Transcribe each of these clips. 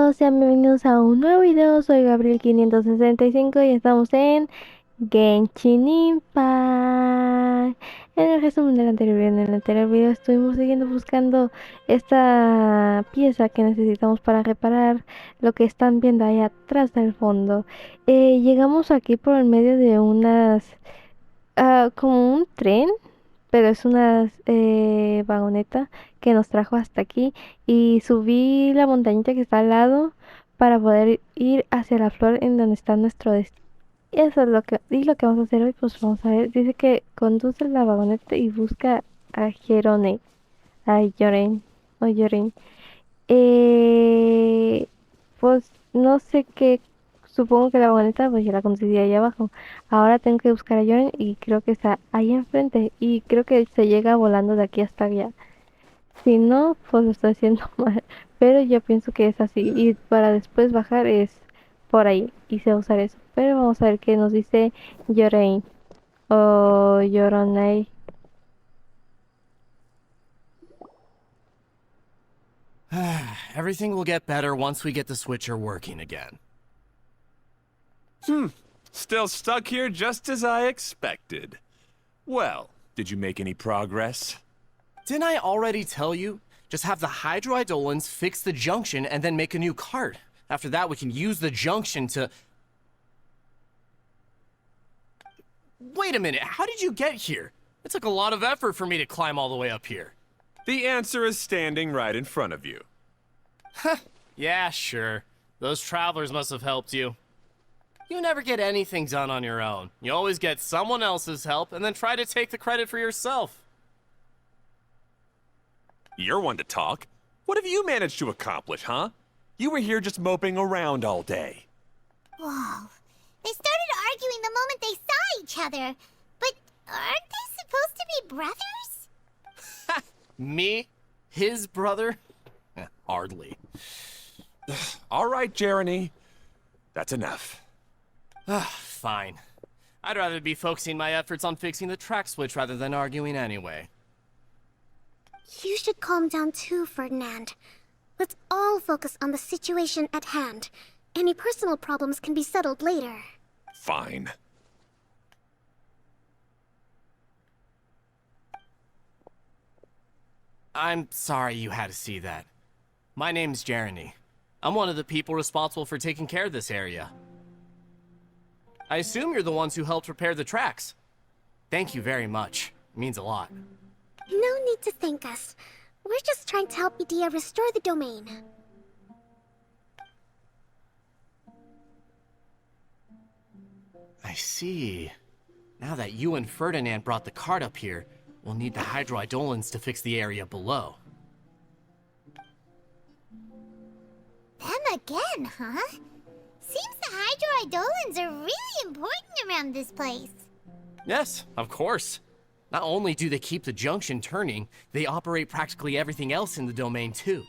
todos, sean bienvenidos a un nuevo video. Soy Gabriel 565 y estamos en Genshin Impact. En el resumen del anterior video, en el anterior video estuvimos siguiendo buscando esta pieza que necesitamos para reparar lo que están viendo ahí atrás del fondo. Llegamos aquí por el medio de unas, como un tren, pero es una vagoneta que nos trajo hasta aquí y subí la montañita que está al lado para poder ir hacia la flor en donde está nuestro destino. Y eso es lo que vamos a hacer hoy. Pues vamos a ver, dice que conduce la vagoneta y busca a Jerone, a Yoren o Yoren. Eh, pues no sé qué, supongo que la vagoneta pues ya la conducía allá abajo. Ahora tengo que buscar a Joren y creo que está ahí enfrente y creo que se llega volando de aquí hasta allá. Si no, pues lo estoy haciendo mal. Pero yo pienso que es así y para después bajar es por ahí y se va a usar eso. Pero vamos a ver qué nos dice Yoren o Yoronei. Everything will get better once we get the switcher working again. Still stuck here just as I expected. Well, did you make any progress? Didn't I already tell you? Just have the hydroidolins fix the junction and then make a new cart. After that, we can use the junction to... Wait a minute, how did you get here? It took a lot of effort for me to climb all the way up here. The answer is standing right in front of you. Yeah, sure. Those travelers must have helped you. You never get anything done on your own. You always get someone else's help and then try to take the credit for yourself. You're one to talk. What have you managed to accomplish, huh? You were here just moping around all day. Whoa. They started arguing the moment they saw each other. But aren't they supposed to be brothers? Me? His brother? Hardly. All right, Jeremy. That's enough. Fine. I'd rather be focusing my efforts on fixing the track switch rather than arguing anyway. You should calm down too, Ferdinand. Let's all focus on the situation at hand. Any personal problems can be settled later. Fine. I'm sorry you had to see that. My name's Jeremy. I'm one of the people responsible for taking care of this area. I assume you're the ones who helped repair the tracks. Thank you very much. It means a lot. No need to thank us. We're just trying to help Idea restore the domain. I see. Now that you and Ferdinand brought the cart up here, we'll need the hydroidolins to fix the area below. Them again, huh? Seems the hydroidolins are really important around this place. Yes, of course. Not only do they keep the junction turning, they operate practically everything else in the domain too.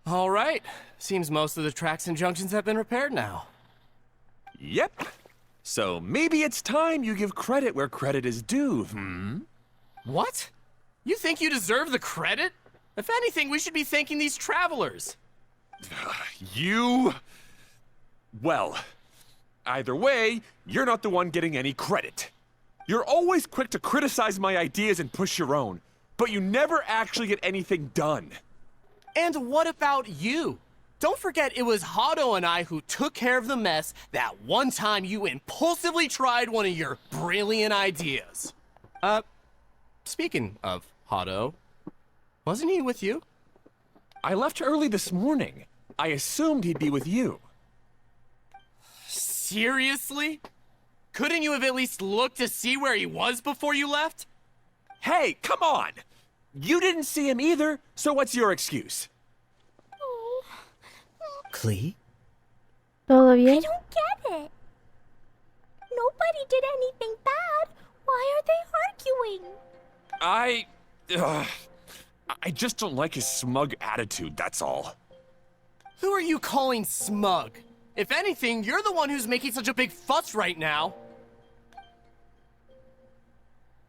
All right. Seems most of the tracks and junctions have been repaired now. Yep. So maybe it's time you give credit where credit is due, What? You think you deserve the credit? If anything, we should be thanking these travelers. You... Well, either way, you're not the one getting any credit. You're always quick to criticize my ideas and push your own, but you never actually get anything done. And what about you? Don't forget it was Hado and I who took care of the mess that one time you impulsively tried one of your brilliant ideas. Speaking of Hado, wasn't he with you? I left early this morning. I assumed he'd be with you. Seriously? Couldn't you have at least looked to see where he was before you left? Hey, come on! You didn't see him either, so what's your excuse? Clee? ¿Todo I bien? don't get it. Nobody did anything bad. Why are they arguing? I just don't like his smug attitude, that's all. Who are you calling smug? If anything, you're the one who's making such a big fuss right now.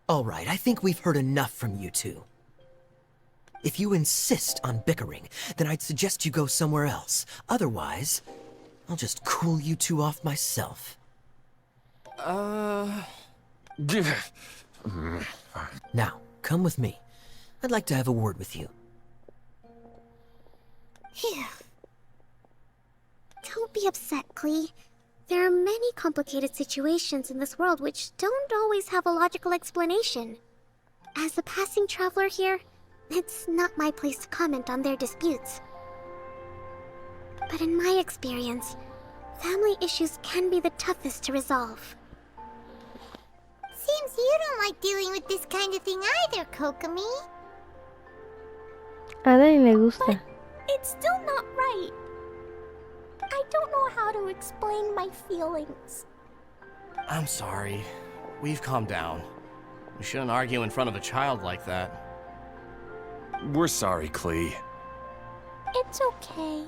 All right, I think we've heard enough from you two. If you insist on bickering, then I'd suggest you go somewhere else. Otherwise, I'll just cool you two off myself. Now, come with me. I'd like to have a word with you. Phew. Don't be upset, Klee. There are many complicated situations in this world which don't always have a logical explanation. As a passing traveler here, it's not my place to comment on their disputes. But in my experience, family issues can be the toughest to resolve. Seems you don't like dealing with this kind of thing either, Kokomi. A nadie le gusta. It's still not right. I don't know how to explain my feelings. I'm sorry. We've calmed down. We shouldn't argue in front of a child like that. We're sorry, Klee. It's okay.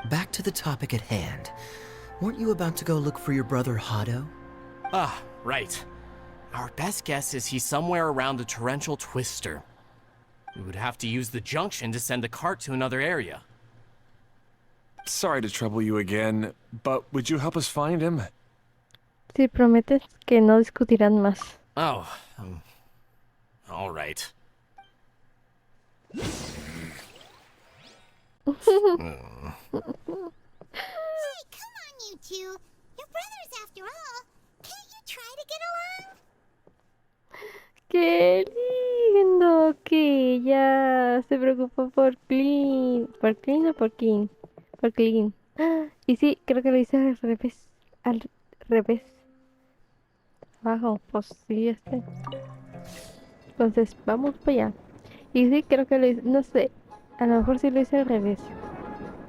Back to the topic at hand. Weren't you about to go look for your brother Hado? Ah, right. Our best guess is he's somewhere around the torrential twister. We would have to use the junction to send a cart to another area. Sorry to trouble you again, but would you help us find him? Si prometes que no discutirán más. Oh, all right. Hey, come on, you two. You're brothers after all. Can't you try to get along? ¡Qué lindo! Que ella se preocupa por Clean. ¿Por Clean o por King? Por Clean. Y sí, creo que lo hice al revés. Al revés. Abajo, pues sí, este. Entonces, vamos para allá. Y sí, creo que lo hice. No sé. A lo mejor sí lo hice al revés.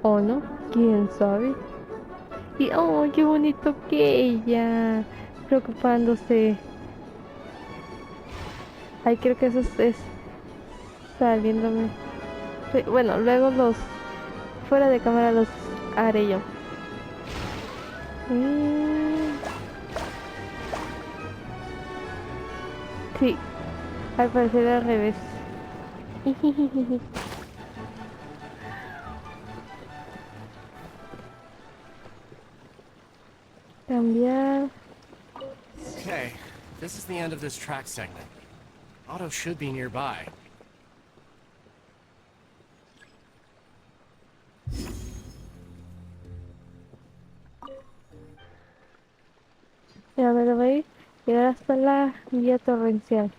¿O no? ¿Quién sabe? Y, oh, qué bonito que ella. Preocupándose. Ay, creo que eso es saliéndome. Sí, bueno, luego los fuera de cámara los haré yo. Sí, al parecer al revés. Cambiar. Okay, this is the end of this track segment. Otto should be nearby. Y a ver, voy a llegar hasta la vía torrencial.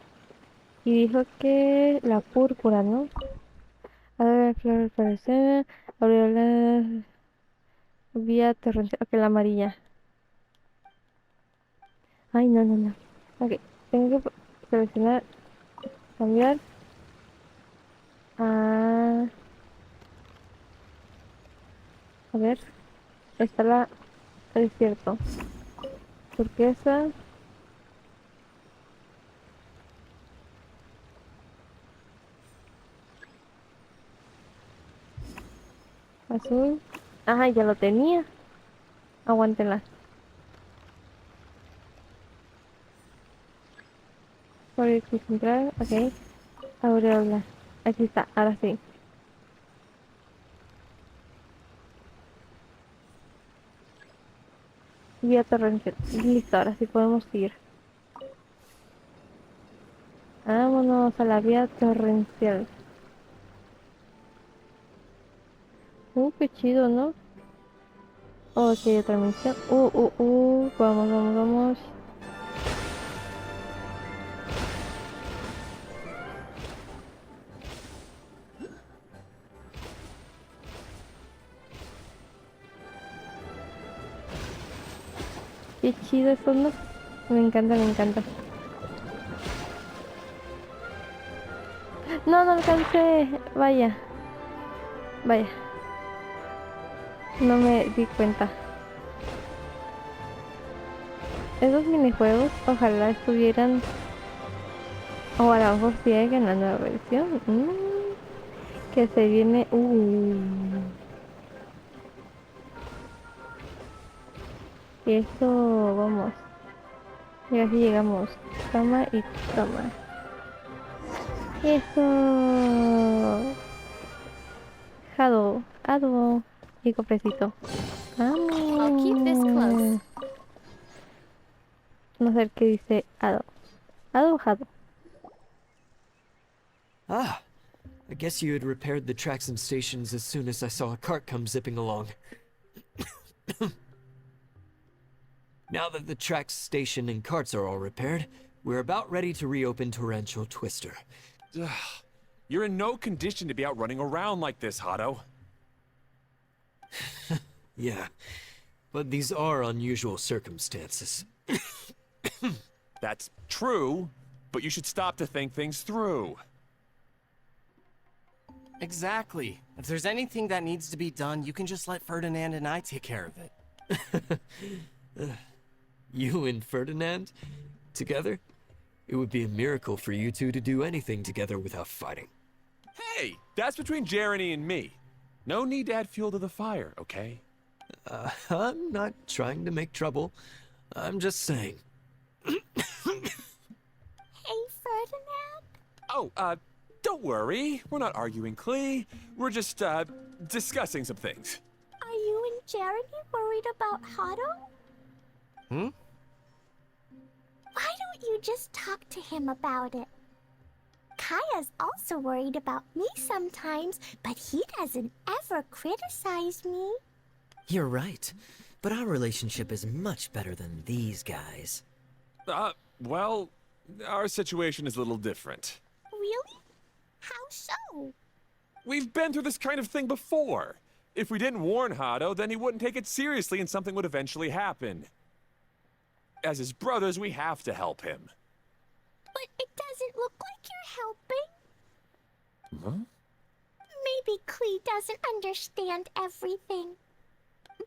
Y dijo que la púrpura, ¿no? A ver, flor parecer, aureola, vía torrencial. Ok, la amarilla. Ay, no, no, no. Ok, tengo que seleccionar, cambiar. A ver, está la desierto. Turquesa. Azul. Ajá, ya lo tenía. Aguántela. Por el central, ok. Aureola. Aquí está, ahora sí. Vía torrencial. Listo, ahora sí podemos ir. Vámonos a la vía torrencial. Qué chido, ¿no? Ok, otra misión. Vamos, vamos, vamos. Qué chido esto, ¿no? Me encanta, me encanta. No, no alcancé. Vaya. Vaya. No me di cuenta. esos minijuegos ojalá estuvieran, o a lo mejor sí hay en la nueva versión. Que se viene. Y eso, vamos. Y así llegamos. Toma y toma. Eso. Jado, Ado y cofrecito. I'll keep this close. No sé qué dice Ado. Ado o Jado. Ah, I guess you had repaired the tracks and stations as soon as I saw a cart come zipping along. Now that the tracks, station, and carts are all repaired, we're about ready to reopen Torrential Twister. You're in no condition to be out running around like this, Hado. Yeah, but these are unusual circumstances. That's true, but you should stop to think things through. Exactly. If there's anything that needs to be done, you can just let Ferdinand and I take care of it. You and Ferdinand? Together? It would be a miracle for you two to do anything together without fighting. Hey, that's between Jeremy and me. No need to add fuel to the fire, okay? I'm not trying to make trouble. I'm just saying. Hey, Ferdinand? Oh, don't worry. We're not arguing, Klee. We're just, discussing some things. Are you and Jeremy worried about Hado? Why don't you just talk to him about it? Kaya's also worried about me sometimes, but he doesn't ever criticize me. You're right. But our relationship is much better than these guys. Well, our situation is a little different. Really? How so? We've been through this kind of thing before. If we didn't warn Hado, then he wouldn't take it seriously and something would eventually happen. As his brothers, we have to help him. But it doesn't look like you're helping. Huh? Maybe Klee doesn't understand everything.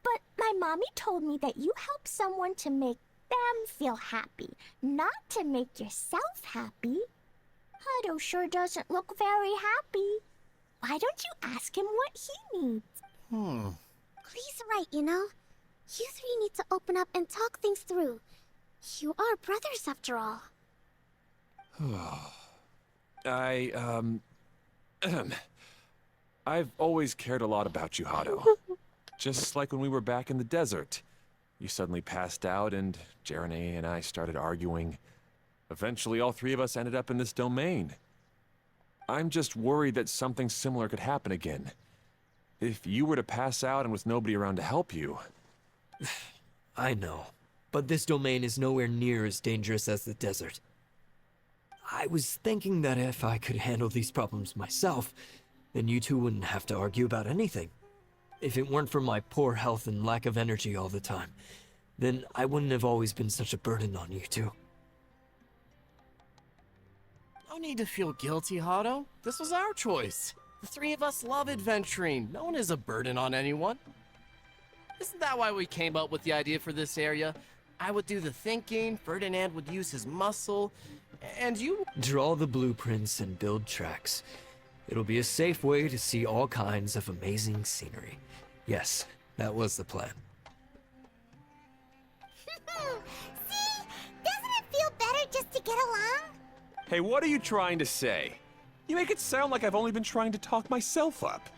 But my mommy told me that you help someone to make them feel happy, not to make yourself happy. Hado sure doesn't look very happy. Why don't you ask him what he needs? Please right, you know. You three need to open up and talk things through. You are brothers after all. I've always cared a lot about you, Hado. Just like when we were back in the desert. You suddenly passed out and Jeremy and I started arguing. Eventually, all three of us ended up in this domain. I'm just worried that something similar could happen again. If you were to pass out and with nobody around to help you... I know, but this domain is nowhere near as dangerous as the desert. I was thinking that if I could handle these problems myself, then you two wouldn't have to argue about anything. If it weren't for my poor health and lack of energy all the time, then I wouldn't have always been such a burden on you two. No need to feel guilty, Hado. This was our choice. The three of us love adventuring. No one is a burden on anyone. Isn't that why we came up with the idea for this area? I would do the thinking, Ferdinand would use his muscle, and you... Draw the blueprints and build tracks. It'll be a safe way to see all kinds of amazing scenery. Yes, that was the plan. See? Doesn't it feel better just to get along? Hey, what are you trying to say? You make it sound like I've only been trying to talk myself up.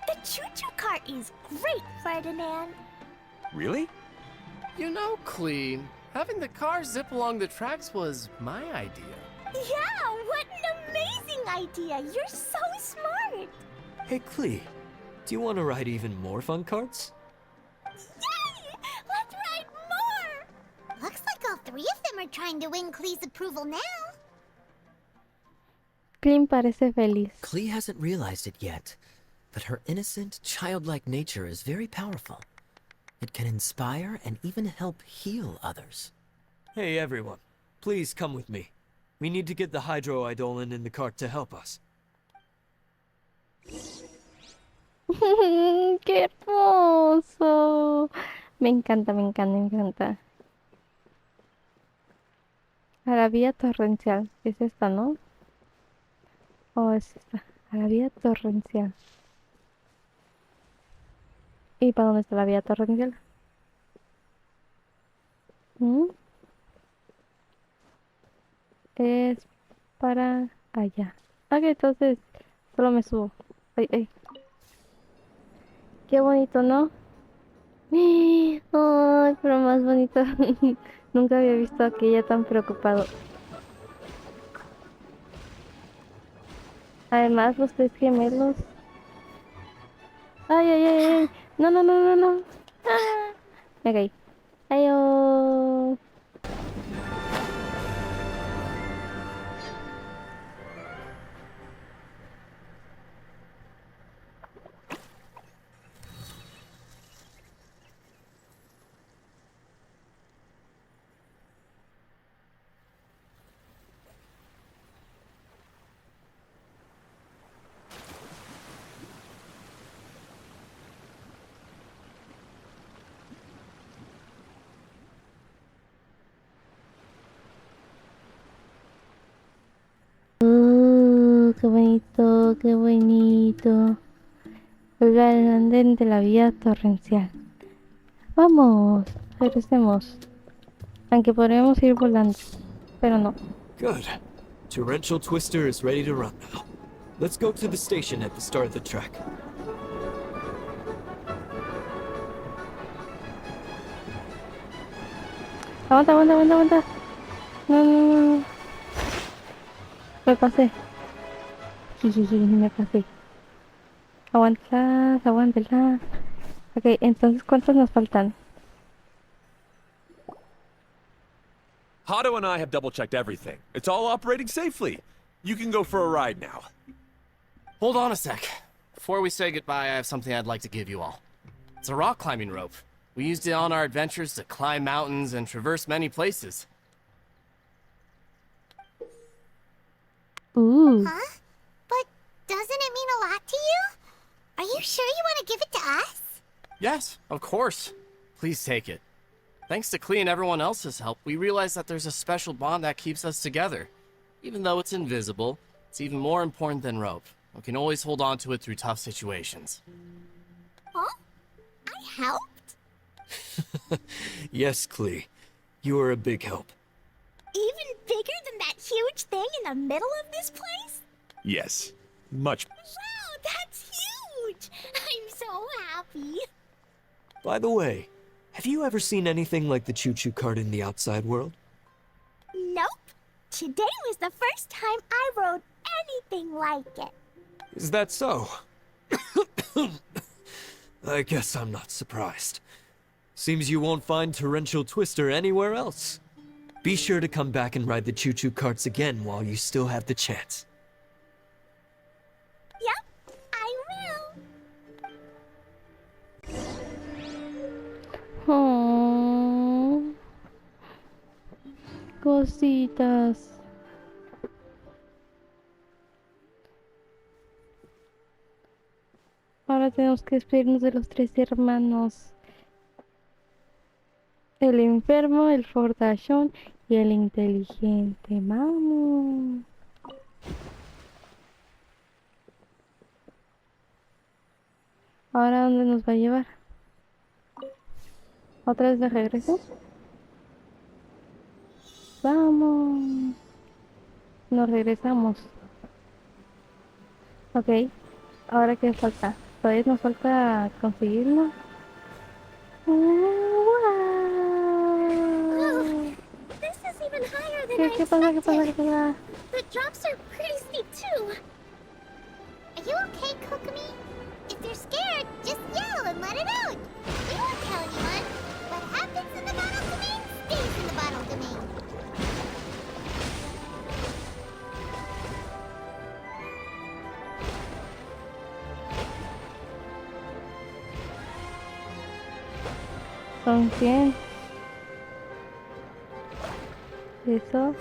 The choo-choo cart is great, Ferdinand. Really? You know, Klee, having the car zip along the tracks was my idea. Yeah, what an amazing idea! You're so smart! Hey, Klee, do you want to ride even more fun carts? Yay! Let's ride more! Looks like all three of them are trying to win Klee's approval now. Clint parece feliz. Klee hasn't realized it yet, but her innocent, childlike nature is very powerful. It can inspire and even help heal others. Hey, everyone. Please come with me. We need to get the hydroidolin in the cart to help us. ¡Qué hermoso! Me encanta, me encanta, me encanta. A la vía torrencial. Es esta, ¿no? O es esta. A la vía torrencial. ¿Y para dónde está la vía torrencial? ¿Mm? Es para allá. Ok, entonces solo me subo. Ay, ay. Qué bonito, ¿no? Ay, pero más bonito. Nunca había visto a aquella tan preocupado. Además, los tres gemelos. Ay, ay, ay, ay. No, no, no, no, no. Ah, me caí. Ay, oh. Qué bonito, qué bonito. El andén de la vía torrencial. Vamos, regresemos. Aunque podríamos ir volando, pero no. Good. Torrential Twister is ready to run now. Let's go to the station at the start of the track. Aguanta, aguanta, aguanta, aguanta. No, no, no, no. Me pasé. Jijiji, me pasé. Aguántala, aguántala. Ok, entonces, ¿cuántos nos faltan? Hado and I have double-checked everything. It's all operating safely. You can go for a ride now. Hold on a sec. Before we say goodbye, I have something I'd like to give you all. It's a rock climbing rope. We used it on our adventures to climb mountains and traverse many places. Ooh. Huh? But doesn't it mean a lot to you? Are you sure you want to give it to us? Yes, of course. Please take it. Thanks to Klee and everyone else's help, we realized that there's a special bond that keeps us together. Even though it's invisible, it's even more important than rope. We can always hold on to it through tough situations. Huh? I helped? Yes, Klee. You are a big help. Even bigger than that huge thing in the middle of this place? Yes. Much. Wow, that's huge! I'm so happy. By the way, have you ever seen anything like the choo-choo cart in the outside world? Nope. Today was the first time I rode anything like it. Is that so? I guess I'm not surprised. Seems you won't find Torrential Twister anywhere else. Be sure to come back and ride the choo-choo carts again while you still have the chance. Yep, I will. Oh, cositas. Ahora tenemos que despedirnos de los tres hermanos. El enfermo, el fortachón y el inteligente. Vamos. ¿Ahora dónde nos va a llevar? ¿Otra vez de regreso? Vamos. Nos regresamos. Ok. ¿Ahora qué falta? Todavía nos falta conseguirlo. This is even higher than ¿Qué I pasa? ¿Qué pasa? ¿Qué expected. pasa? The drops are pretty steep too. Are you okay, Kokomi? If you're scared, just yell and let it out. We won't tell anyone. What happens in the bottle domain stays in the bottle domain. Son 100. Eso.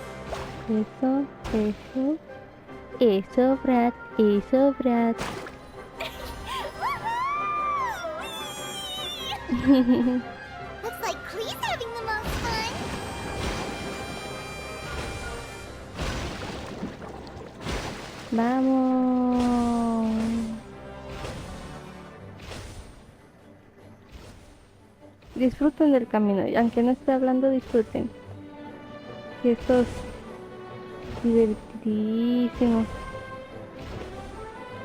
Eso, Brad. Eso, Brad. Looks like Klee's having the most fun. Vamos. Disfruten del camino, y aunque no esté hablando, disfruten. Y esto es divertidísimo.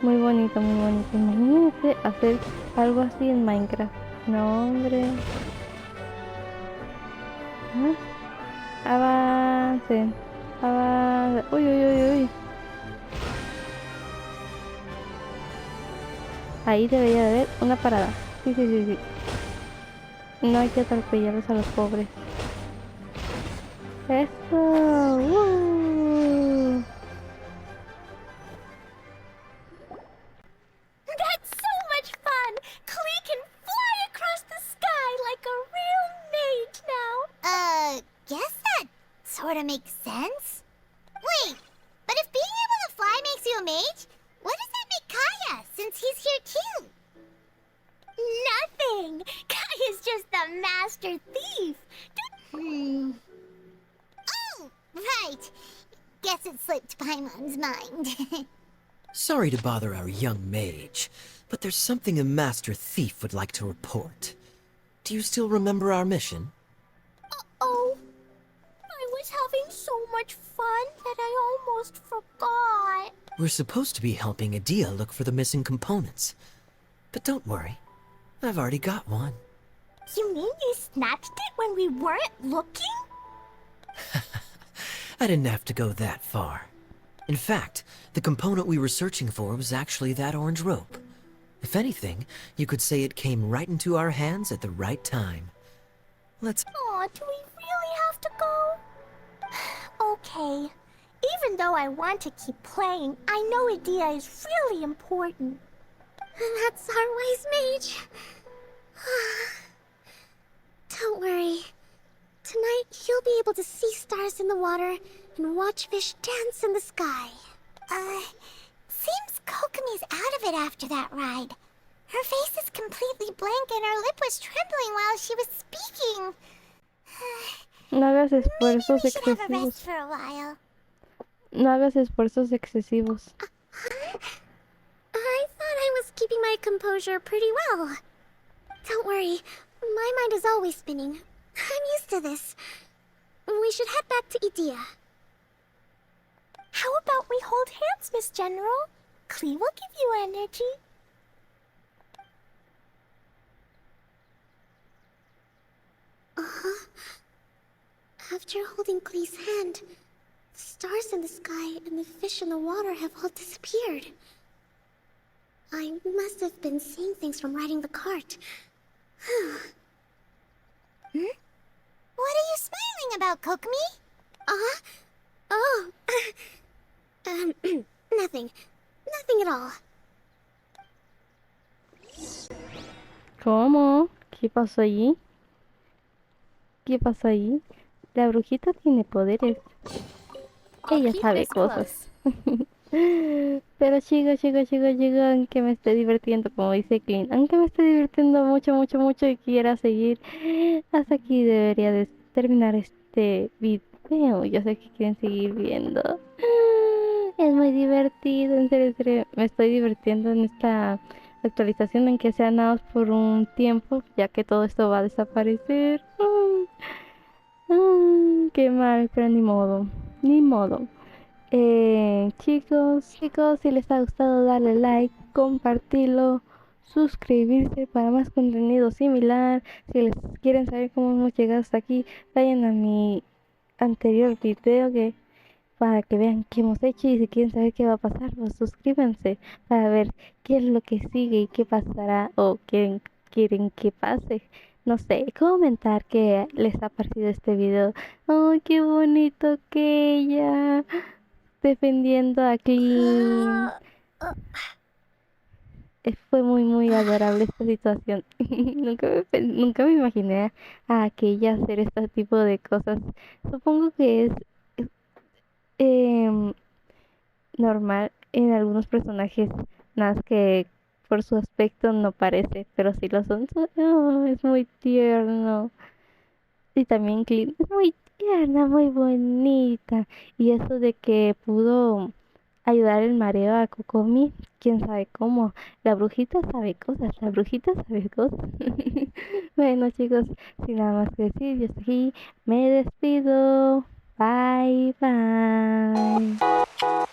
Muy bonito, muy bonito. Imagínense hacer algo así en Minecraft. No, hombre. ¿Ah? Avancen. Avancen. Uy, uy, uy, uy. Ahí debería de haber una parada. Sí, sí, sí, sí. No hay que atropellarlos a los pobres. Eso. That's so much fun! Klee can fly across the sky like a real mage now. Guess that sorta makes sense. Wait, but if being able to fly makes you a mage, what does that make Kaya, since he's here too? Nothing! Kaya's just the master thief. Oh, right. Guess it slipped my mom's mind. Sorry to bother our young mage, but there's something a master thief would like to report. Do you still remember our mission? Oh, I was having so much fun that I almost forgot. We're supposed to be helping Adia look for the missing components. But don't worry, I've already got one. You mean you snatched it when we weren't looking? I didn't have to go that far. In fact, the component we were searching for was actually that orange rope. If anything, you could say it came right into our hands at the right time. Let's... Aw, do we really have to go? Okay. Even though I want to keep playing, I know Adia is really important. That's our wise mage. Don't worry. Tonight, you'll be able to see stars in the water and watch fish dance in the sky. Seems Kokomi's out of it after that ride. Her face is completely blank and her lip was trembling while she was speaking. No hagas Maybe esfuerzos we should have a excesivos. rest for a while. No hagas esfuerzos excesivos. I thought I was keeping my composure pretty well. Don't worry, my mind is always spinning. I'm used to this. We should head back to Idia. How about we hold hands, Miss General? Klee will give you energy. After holding Klee's hand, the stars in the sky and the fish in the water have all disappeared. I must have been seeing things from riding the cart. What are you smiling about, Kokomi? Oh. Nothing. Nothing at all. ¿Cómo? ¿Qué pasó allí? ¿Qué pasó allí? La brujita tiene poderes. Ella sabe cosas. Pero chicos, aunque me esté divirtiendo, como dice Clint, aunque me esté divirtiendo mucho, mucho, mucho y quiera seguir, hasta aquí debería de terminar este video. Yo sé que quieren seguir viendo. Es muy divertido, en serio, me estoy divirtiendo en esta actualización, en que sea nada más por un tiempo, ya que todo esto va a desaparecer. Qué mal, pero ni modo, ni modo. Chicos, si les ha gustado, darle like, compartirlo, suscribirse para más contenido similar. Si les quieren saber cómo hemos llegado hasta aquí, vayan a mi anterior video para que vean qué hemos hecho, y si quieren saber qué va a pasar, pues suscríbanse para ver qué es lo que sigue y qué pasará, o quieren que pase. No sé, comentar qué les ha parecido este video. ¡Ay, qué bonito que ella! Defendiendo a Clean. Fue muy muy adorable esta situación. Nunca me imaginé a aquella hacer este tipo de cosas. Supongo que es em, normal en algunos personajes, nada más que por su aspecto no parece, pero sí lo son. Es muy tierno. Y también Clean es muy tierna, muy bonita. Y eso de que pudo ayudar el mareo a Kokomi. Quién sabe cómo. La brujita sabe cosas, la brujita sabe cosas. Bueno, chicos, sin nada más que decir, yo estoy aquí, me despido. Bye, bye.